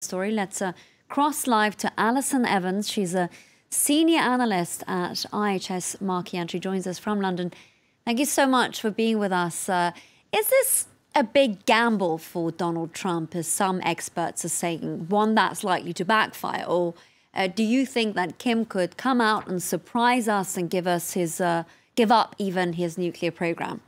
story. Let's cross live to Alison Evans. She's a senior analyst at IHS Markit, and she joins us from London. Thank you so much for being with us. Is this a big gamble for Donald Trump, as some experts are saying, one that's likely to backfire? Or do you think that Kim could come out and surprise us and give us his, give up even his nuclear program?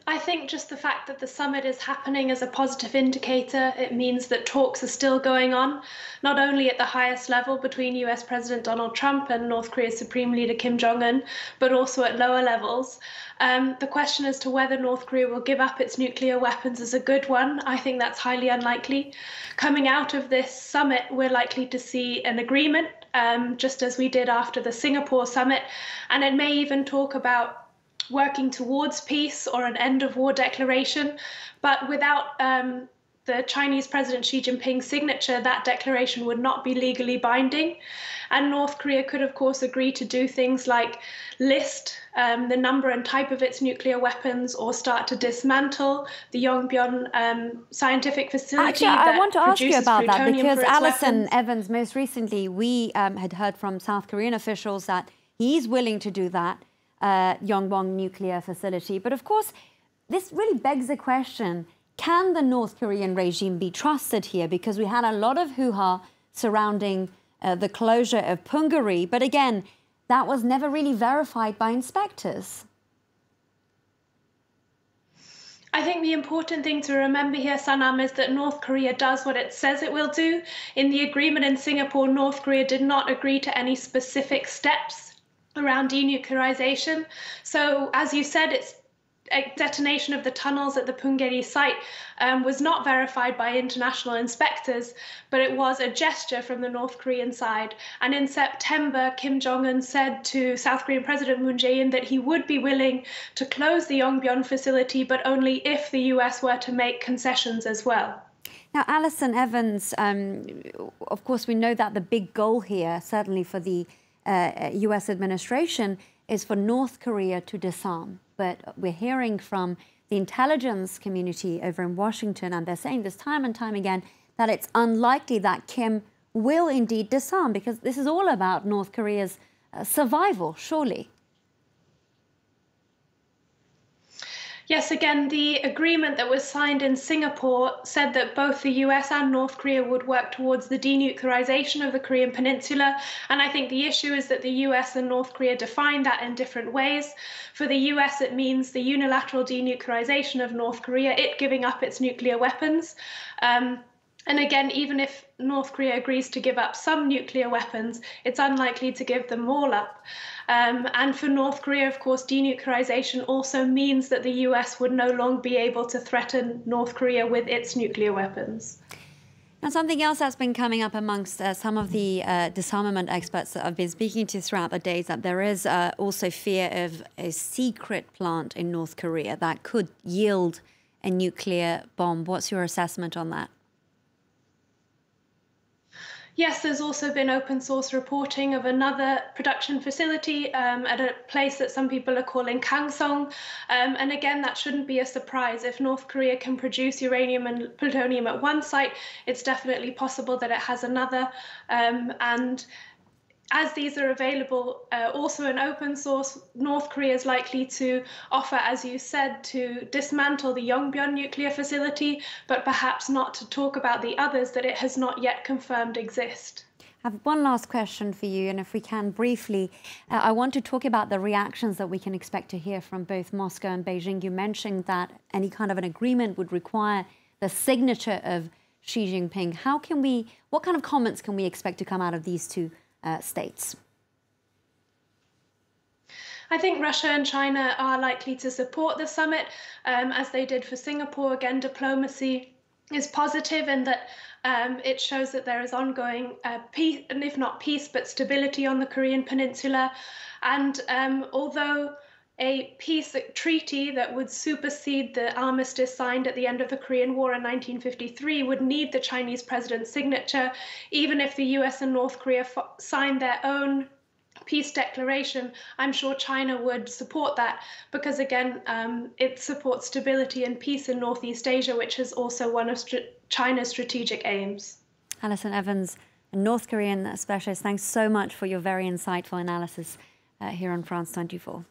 I think just the fact that the summit is happening is a positive indicator. It means that talks are still going on, not only at the highest level between US President Donald Trump and North Korea's Supreme Leader Kim Jong-un, but also at lower levels. The question as to whether North Korea will give up its nuclear weapons is a good one. I think that's highly unlikely. Coming out of this summit, we're likely to see an agreement, just as we did after the Singapore summit, and it may even talk about working towards peace or an end of war declaration. But without the Chinese President Xi Jinping's signature, that declaration would not be legally binding. And North Korea could, of course, agree to do things like list the number and type of its nuclear weapons, or start to dismantle the Yongbyon scientific facility. Actually, I want to ask you about that, because Alison Evans, most recently, we had heard from South Korean officials that he's willing to do that. Yongbyon nuclear facility. But of course, this really begs the question, can the North Korean regime be trusted here? Because we had a lot of hoo-ha surrounding the closure of Punggye, but again, that was never really verified by inspectors. I think the important thing to remember here, Sanam, is that North Korea does what it says it will do. In the agreement in Singapore, North Korea did not agree to any specific steps around denuclearization. So, as you said, its detonation of the tunnels at the Punggye site was not verified by international inspectors, but it was a gesture from the North Korean side. And in September, Kim Jong-un said to South Korean President Moon Jae-in that he would be willing to close the Yongbyon facility, but only if the US were to make concessions as well. Now, Alison Evans, of course, we know that the big goal here, certainly for the US administration, is for North Korea to disarm. But we're hearing from the intelligence community over in Washington, and they're saying this time and time again, that it's unlikely that Kim will indeed disarm, because this is all about North Korea's survival, surely. Yes, again, the agreement that was signed in Singapore said that both the US and North Korea would work towards the denuclearization of the Korean Peninsula. And I think the issue is that the US and North Korea define that in different ways. For the US, it means the unilateral denuclearization of North Korea, it giving up its nuclear weapons. And again, even if North Korea agrees to give up some nuclear weapons, it's unlikely to give them all up. And for North Korea, of course, denuclearization also means that the US would no longer be able to threaten North Korea with its nuclear weapons. Now, something else that's been coming up amongst some of the disarmament experts that I've been speaking to throughout the days, that there is also fear of a secret plant in North Korea that could yield a nuclear bomb. What's your assessment on that? Yes, there's also been open source reporting of another production facility at a place that some people are calling Kangsong. And again, that shouldn't be a surprise. If North Korea can produce uranium and plutonium at one site, it's definitely possible that it has another. And as these are available also in open source, North Korea is likely to offer, as you said, to dismantle the Yongbyon nuclear facility, but perhaps not to talk about the others that it has not yet confirmed exist. I have one last question for you, and if we can briefly, I want to talk about the reactions that we can expect to hear from both Moscow and Beijing. You mentioned that any kind of an agreement would require the signature of Xi Jinping. What kind of comments can we expect to come out of these two states? I think Russia and China are likely to support the summit, as they did for Singapore. Again, diplomacy is positive in that it shows that there is ongoing peace, and if not peace, but stability on the Korean Peninsula. And although a peace treaty that would supersede the armistice signed at the end of the Korean War in 1953 would need the Chinese president's signature, even if the US and North Korea signed their own peace declaration, I'm sure China would support that because, again, it supports stability and peace in Northeast Asia, which is also one of China's strategic aims. Alison Evans, a North Korean specialist, thanks so much for your very insightful analysis here on France 24.